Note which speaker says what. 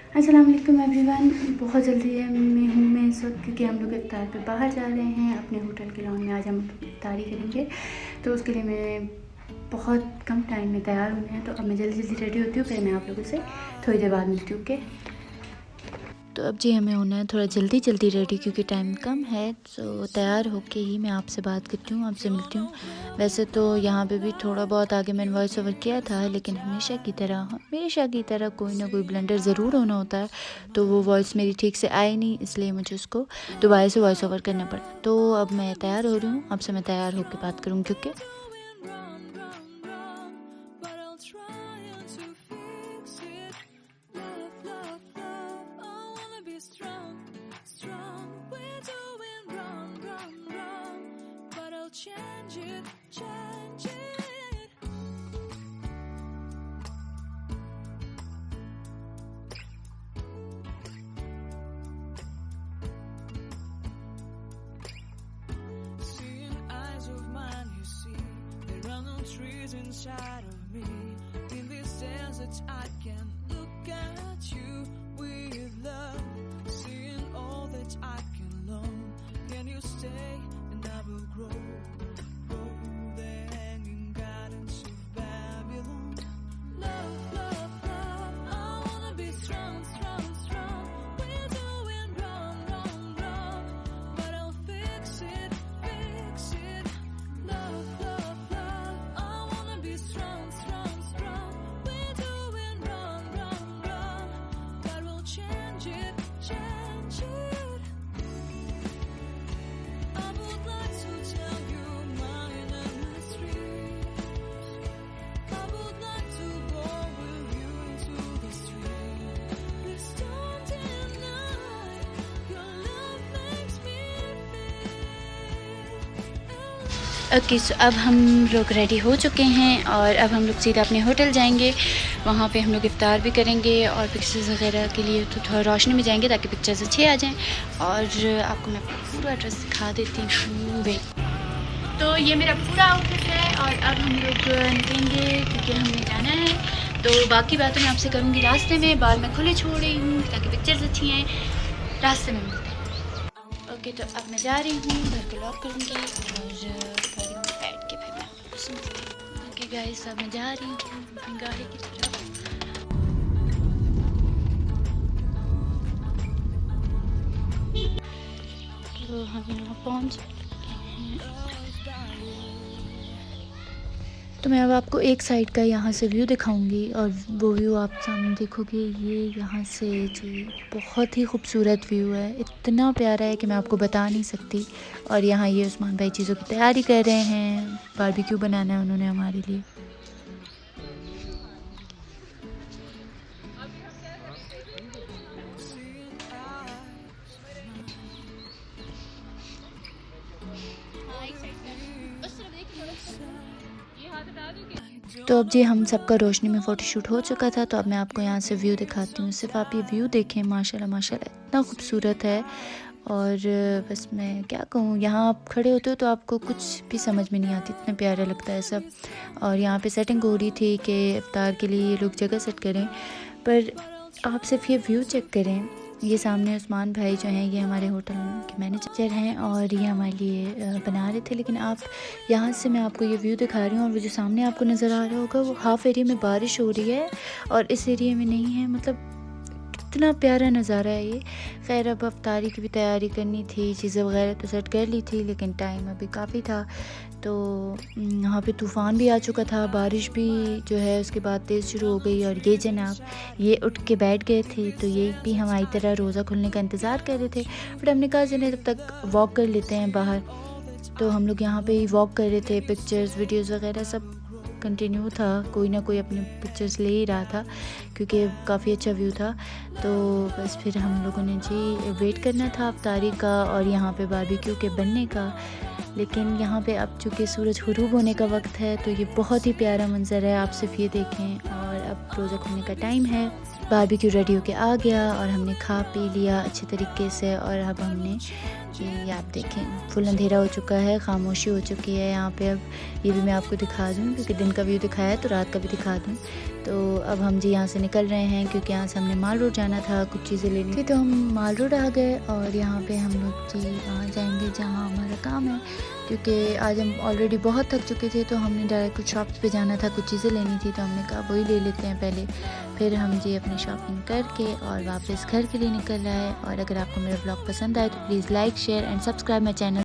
Speaker 1: अस्सलाम वालेकुम एवरीवन। बहुत जल्दी है मैं इस वक्त, क्योंकि हम लोग इफ्तार पे बाहर जा रहे हैं अपने होटल के लॉन में। आज हम इफ्तारी करेंगे, तो उसके लिए मैं बहुत कम टाइम में तैयार होने हैं। तो अब मैं जल्दी जल्दी रेडी होती हूँ, फिर मैं आप लोगों से थोड़ी देर बाद मिलती हूँ। ओके, तो अब जी हमें होना है थोड़ा जल्दी जल्दी रेडी, क्योंकि टाइम कम है। तो तैयार होके ही मैं आपसे बात करती हूँ, आपसे मिलती हूँ। वैसे तो यहाँ पे भी थोड़ा बहुत आगे मैंने वॉइस ओवर किया था, लेकिन हमेशा की तरह कोई ना कोई ब्लंडर ज़रूर होना होता है। तो वो वॉइस मेरी ठीक से आई नहीं, इसलिए मुझे उसको दोबारा से वॉइस ओवर करना पड़ा। तो अब मैं तैयार हो रही हूँ, आपसे मैं तैयार होकर बात करूँगी। Okay,
Speaker 2: trees inside of me. In this desert I can look at you with love, seeing all that I can learn. Can you stay and I will grow? Oh, the hanging gardens of Babylon. Love, love, love, I wanna be strong, strong, strong. We're doing wrong, wrong, wrong, but I'll fix it, fix it. Love, love, love, I wanna be strong, strong, strong. We're doing wrong, wrong, wrong, but we'll change it, change it. I would like to tell you my inner street. I would like to go with you into the street. Please don't deny, your love makes me feel.
Speaker 1: Okay, so अब हम लोग ready हो चुके हैं और अब हम लोग सीधा अपने होटल जाएंगे। वहाँ पे हम लोग इफ्तार भी करेंगे और पिक्चर्स वगैरह के लिए तो थोड़ा रोशनी में जाएंगे ताकि पिक्चर्स अच्छे आ जाएं। और आपको मैं पूरा ड्रेस दिखा देती हूँ। वेट, तो ये मेरा पूरा आउटफिट है और अब हम लोग निकलेंगे क्योंकि हमें जाना है। तो बाकी बातें मैं आपसे करूँगी रास्ते में। बाल मैं खुले छोड़ रही हूँ ताकि पिक्चर्स अच्छी हैं। रास्ते में मिलते हैं। ओके, तो अब मैं जा रही हूँ, घर को लॉक करूँगी और गाड़ी में बैठ के फिर मैं आपको सुनती हूँ। ओके गाइस, अब मैं जा रही हूँ अपनी गाड़ी की तरफ। तो हम यहाँ पहुँच चुके हैं। तो मैं अब आपको एक साइड का यहाँ से व्यू दिखाऊंगी और वो व्यू आप सामने देखोगे। ये यहाँ से जी बहुत ही खूबसूरत व्यू है, इतना प्यारा है कि मैं आपको बता नहीं सकती। और यहाँ ये उस्मान भाई चीज़ों की तैयारी कर रहे हैं, बारबेक्यू बनाना है उन्होंने हमारे लिए। तो अब जी हम सबका रोशनी में फ़ोटोशूट हो चुका था। तो अब मैं आपको यहाँ से व्यू दिखाती हूँ। सिर्फ आप ये व्यू देखें, माशाल्लाह माशाल्लाह इतना खूबसूरत है। और बस मैं क्या कहूँ, यहाँ आप खड़े होते हो तो आपको कुछ भी समझ में नहीं आती, इतना प्यारा लगता है सब। और यहाँ पे सेटिंग हो रही थी कि इफ्तार के लिए ये लोग जगह सेट करें, पर आप सिर्फ ये व्यू चेक करें। ये सामने उस्मान भाई जो हैं, ये हमारे होटल के मैनेजर हैं और ये हमारे लिए बना रहे थे। लेकिन आप यहाँ से मैं आपको ये व्यू दिखा रही हूँ और वो जो सामने आपको नज़र आ रहा होगा वो हाफ़ एरिया में बारिश हो रही है और इस एरिया में नहीं है। मतलब इतना प्यारा नज़ारा है ये। खैर, अब अफ्तारी की भी तैयारी करनी थी, चीज़ें वगैरह तो सेट कर ली थी, लेकिन टाइम अभी काफ़ी था। तो यहाँ पे तूफ़ान भी आ चुका था, बारिश भी जो है उसके बाद तेज़ शुरू हो गई। और ये जनाब ये उठ के बैठ गए थे, तो ये भी हमारी तरह रोज़ा खुलने का इंतज़ार कर रहे थे। बट हमने कहा जने तब तक वॉक कर लेते हैं बाहर। तो हम लोग यहाँ पे ही वॉक कर रहे थे, पिक्चर्स वीडियोज़ वगैरह सब कंटिन्यू था। कोई ना कोई अपने पिक्चर्स ले ही रहा था क्योंकि काफ़ी अच्छा व्यू था। तो बस फिर हम लोगों ने जी वेट करना था अफ्तारी का और यहाँ पे बारबेक्यू के बनने का। लेकिन यहाँ पे अब चूँकि सूरज ग़ुरूब होने का वक्त है, तो ये बहुत ही प्यारा मंज़र है, आप सिर्फ ये देखें। और अब रोज़ा खुलने का टाइम है, बारबेक्यू रेडी होके आ गया और हमने खा पी लिया अच्छे तरीके से। और अब हमने ये आप देखें फुल अंधेरा हो चुका है, खामोशी हो चुकी है यहाँ पे। अब ये भी मैं आपको दिखा दूँ क्योंकि दिन का व्यू दिखाया है तो रात का भी दिखा दूँ। तो अब हम जी यहाँ से निकल रहे हैं क्योंकि यहाँ से हमने माल रोड जाना था, कुछ चीज़ें लेनी थी। तो हम माल रोड आ गए और यहाँ पे हम लोग जी वहाँ जाएंगे जहाँ हमारा काम है, क्योंकि आज हम ऑलरेडी बहुत थक चुके थे। तो हमने डायरेक्ट कुछ शॉप्स पे जाना था, कुछ चीज़ें लेनी थी, तो हमने कहा वही ले लेते हैं पहले, फिर हम जी अपनी शॉपिंग करके और वापस घर के लिए निकल आए। और अगर आपको मेरा ब्लॉग पसंद आए तो please like, share and subscribe my channel.